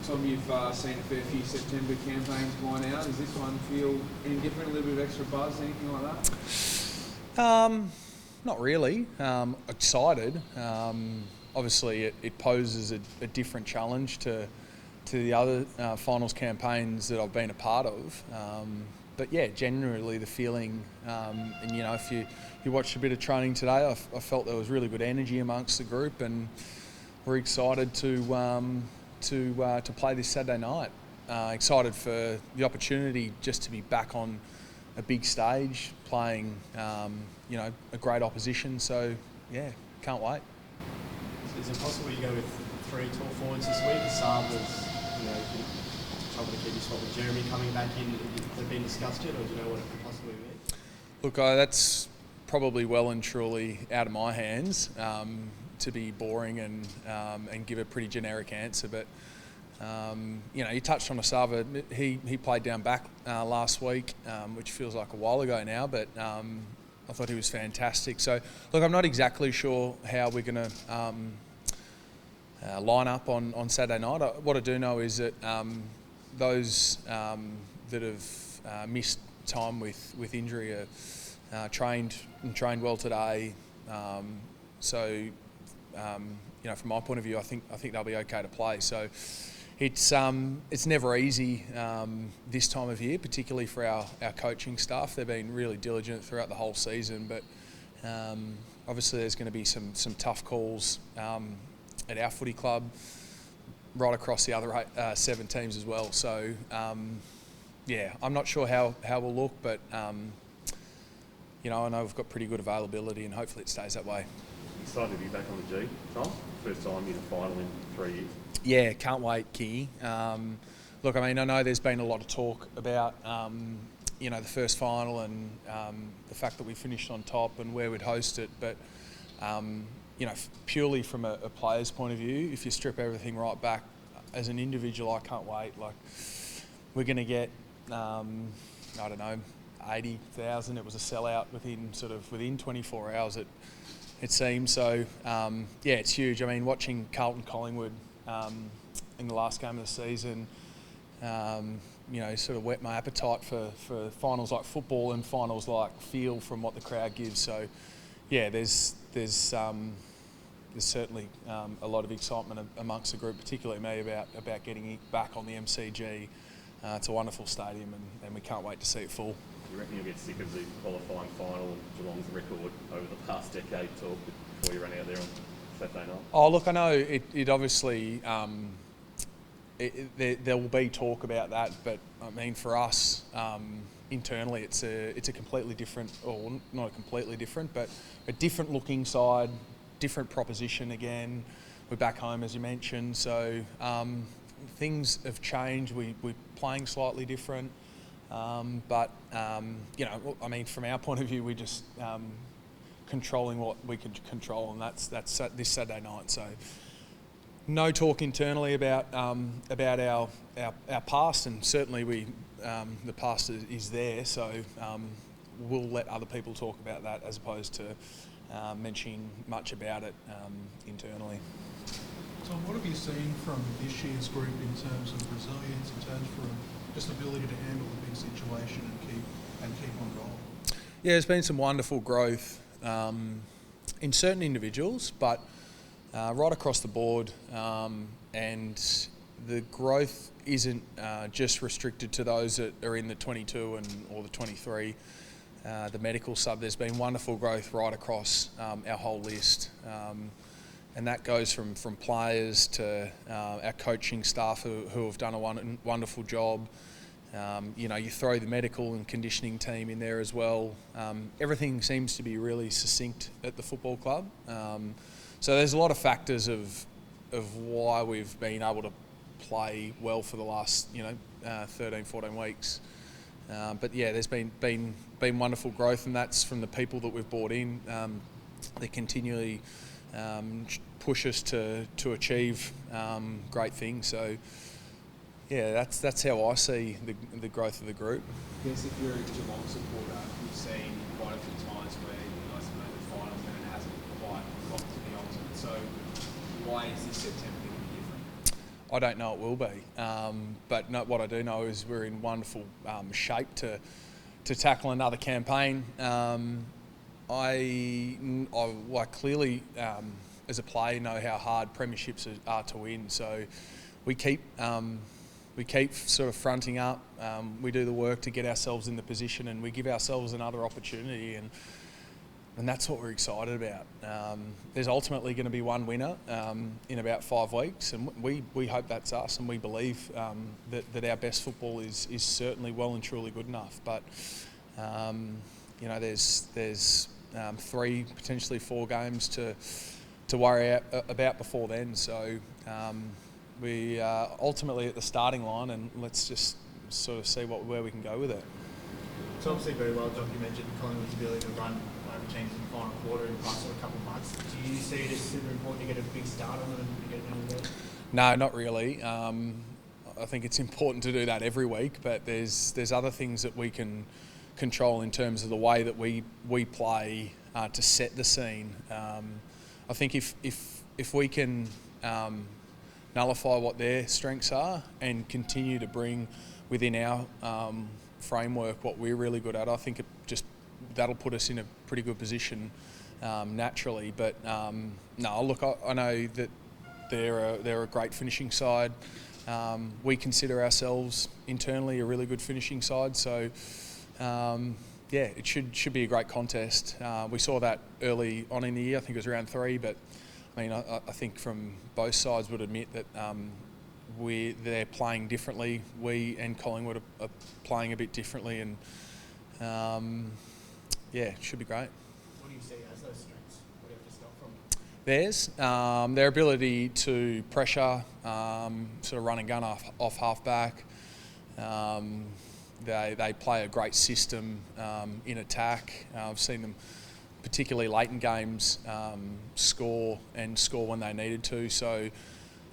Tom, you've seen a fair few September campaigns going out. Does this one feel any different, a little bit of extra buzz, anything like that? Not really. Excited. Obviously, it poses a different challenge to the other finals campaigns that I've been a part of. But yeah, generally the feeling, and you know, if you watched a bit of training today, I felt there was really good energy amongst the group, and we're excited to play this Saturday night. Excited for the opportunity just to be back on a big stage, playing you know, a great opposition. So yeah, can't wait. Is it possible you go with 3 tall forwards this week? Saab was, you know, trouble to keep your spot with Jeremy coming back in. Has it been discussed yet, or do you know what it could possibly be? Look, that's probably well and truly out of my hands, to be boring and give a pretty generic answer. But you know, you touched on Asava. He played down back last week, which feels like a while ago now, but I thought he was fantastic. So look, I'm not exactly sure how we're going to line up on Saturday night. What I do know is that those that have missed time with injury are trained well today. So you know, from my point of view, I think they'll be okay to play. So it's never easy this time of year, particularly for our coaching staff. They've been really diligent throughout the whole season, but obviously there's going to be some tough calls at our footy club, right across the other 7 teams as well. So yeah, I'm not sure how we'll look, but you know, I know we've got pretty good availability, and hopefully it stays that way. Excited to be back on the G, Tom. First time in a final in 3 years. Yeah, can't wait, Kingy. Look, I mean, I know there's been a lot of talk about you know, the first final and the fact that we finished on top and where we'd host it, but you know, purely from a player's point of view, if you strip everything right back, as an individual, I can't wait. Like, we're going to get, I don't know, 80,000. It was a sellout within 24 hours. It seems so. Yeah, it's huge. I mean, watching Carlton Collingwood in the last game of the season, you know, sort of whet my appetite for finals like football and finals like feel from what the crowd gives. So, yeah, there's certainly a lot of excitement amongst the group, particularly me, about getting it back on the MCG. It's a wonderful stadium, and we can't wait to see it full. You reckon you'll get sick of the qualifying final and Geelong's record over the past decade talk before you run out there on Saturday night? Oh, look, I know it obviously, there will be talk about that, but I mean, for us, internally, it's a completely different, or not a completely different, but a different looking side, different proposition again. We're back home, as you mentioned, so things have changed. We're playing slightly different. But you know, I mean, from our point of view, we're just controlling what we can control, and that's this Saturday night. So no talk internally about our past, and certainly the past is there. So we'll let other people talk about that as opposed to mentioning much about it internally. So what have you seen from this year's group in terms of resilience, in terms of just ability to handle the big situation and keep on rolling? Yeah, there's been some wonderful growth in certain individuals, but right across the board, and the growth isn't just restricted to those that are in the 22 or the 23, the medical sub. There's been wonderful growth right across our whole list. And that goes from players to our coaching staff who have done a wonderful job. You know, you throw the medical and conditioning team in there as well. Everything seems to be really succinct at the football club. So there's a lot of factors of why we've been able to play well for the last 13, 14 weeks. But yeah, there's been wonderful growth, and that's from the people that we've brought in. They continually push us to achieve great things. So yeah, that's how I see the growth of the group. I guess if you're a Geelong supporter, you've seen quite a few times where you guys have made the finals and it hasn't quite got to the ultimate. So why is this September going to be different? I don't know it will be. But no, what I do know is we're in wonderful shape to tackle another campaign. I clearly, as a player, know how hard premierships are to win. So we keep sort of fronting up. We do the work to get ourselves in the position, and we give ourselves another opportunity, and that's what we're excited about. There's ultimately going to be one winner in about 5 weeks, and we hope that's us, and we believe that our best football is certainly well and truly good enough. But there's 3, potentially 4 games to worry about before then. So we are ultimately at the starting line, and let's just sort of see where we can go with it. It's obviously very well documented Collingwood's ability to run over teams in the final quarter in the past couple of months. Do you see it as super important to get a big start on it and to get it in there? No, not really. I think it's important to do that every week, but there's other things that we can control in terms of the way that we play to set the scene. I think if we can nullify what their strengths are and continue to bring within our framework what we're really good at, I think that'll put us in a pretty good position naturally. But no, look, I know that they're a great finishing side. We consider ourselves internally a really good finishing side, so it should be a great contest. We saw that early on in the year. I think it was round 3, but I mean, I think from both sides would admit that they're playing differently. We and Collingwood are playing a bit differently, and it should be great. What do you see as those strengths? What do you have to stop from? Theirs, their ability to pressure, sort of run and gun off half-back. They play a great system in attack. I've seen them, particularly late in games, score when they needed to. So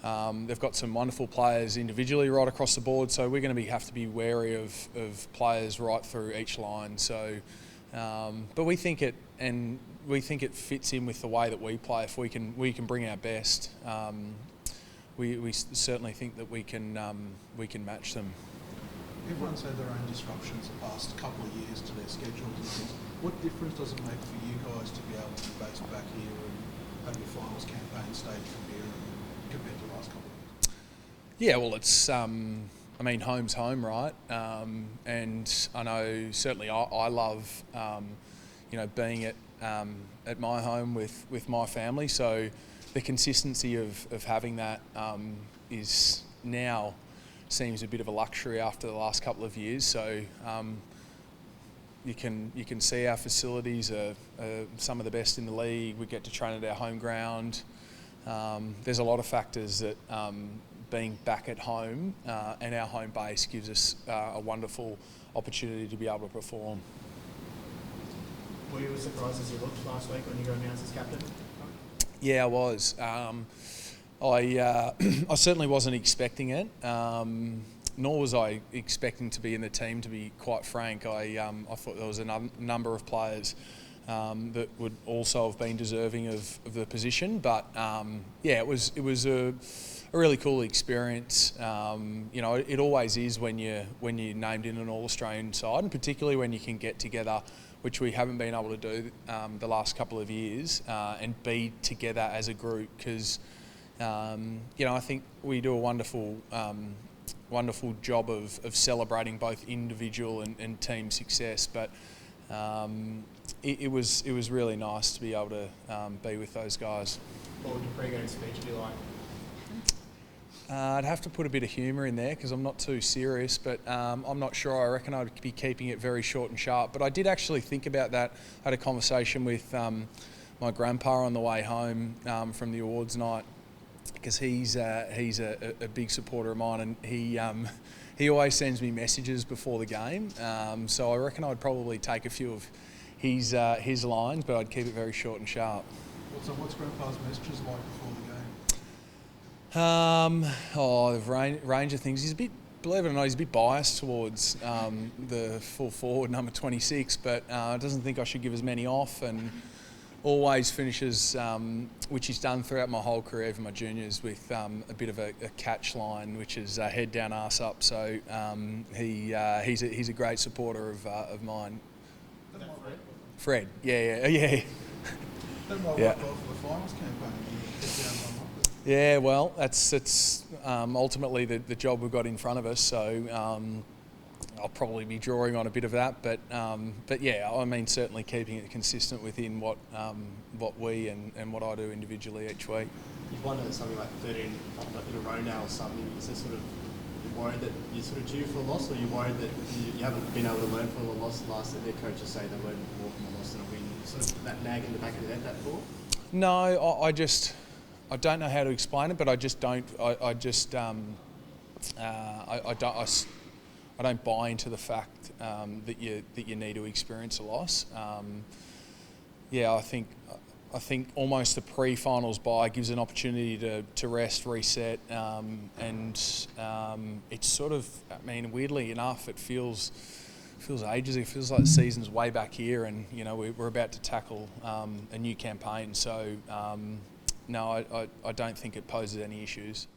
they've got some wonderful players individually right across the board. So we're going to have to be wary of players right through each line. So, but we think it fits in with the way that we play. If we can bring our best, we certainly think that we can match them. Everyone's had their own disruptions the past couple of years to their schedules and things. What difference does it make for you guys to be able to be based back here and have your finals campaign stayed from here compared to the last couple of years? Yeah, well, it's home's home, right? And I know certainly I love being at my home with my family. So the consistency of having that is now seems a bit of a luxury after the last couple of years. So you can see our facilities are some of the best in the league. We get to train at our home ground. There's a lot of factors that being back at home and our home base gives us a wonderful opportunity to be able to perform. Were you as surprised as you looked last week when you got announced as captain? Yeah, I was. I certainly wasn't expecting it, nor was I expecting to be in the team, to be quite frank. I thought there was a number of players that would also have been deserving of the position, but it was a really cool experience. It always is when you're named in an All-Australian side, and particularly when you can get together, which we haven't been able to do the last couple of years, and be together as a group, because I think we do a wonderful job of celebrating both individual and team success. But it was really nice to be able to be with those guys. What would your pre-game speech be like? I'd have to put a bit of humour in there because I'm not too serious, but I'm not sure. I reckon I'd be keeping it very short and sharp. But I did actually think about that. I had a conversation with my grandpa on the way home from the awards night, because he's a big supporter of mine, and he always sends me messages before the game. So I reckon I'd probably take a few of his lines, but I'd keep it very short and sharp. So what's Grandpa's messages like before the game? The range of things. He's a bit, believe it or not, he's a bit biased towards the full forward, number 26, but doesn't think I should give as many off, and always finishes, which he's done throughout my whole career, even my juniors, with a bit of a catch line, which is head down, arse up. So he's a great supporter of mine. Fred, yeah. That might Yeah. work well for the finals campaign. You get down one up. Yeah, well, it's ultimately the job we've got in front of us. So I'll probably be drawing on a bit of that, but yeah, I mean certainly keeping it consistent within what we and what I do individually each week. You've won something like 13 in a row now or something. Is there sort of you're worried that you're sort of due for a loss, or you're worried that you haven't been able to learn from a loss last? That their coaches say they learned more from a loss than a win. Sort of that nag in the back of your head, that thought. No, I don't know how to explain it, but I just don't. I don't buy into the fact that you need to experience a loss. Yeah, I think almost the pre-finals bye gives an opportunity to rest, reset, and it's sort of, I mean, weirdly enough, it feels ages. It feels like the season's way back here, and we're about to tackle a new campaign. So no, I don't think it poses any issues.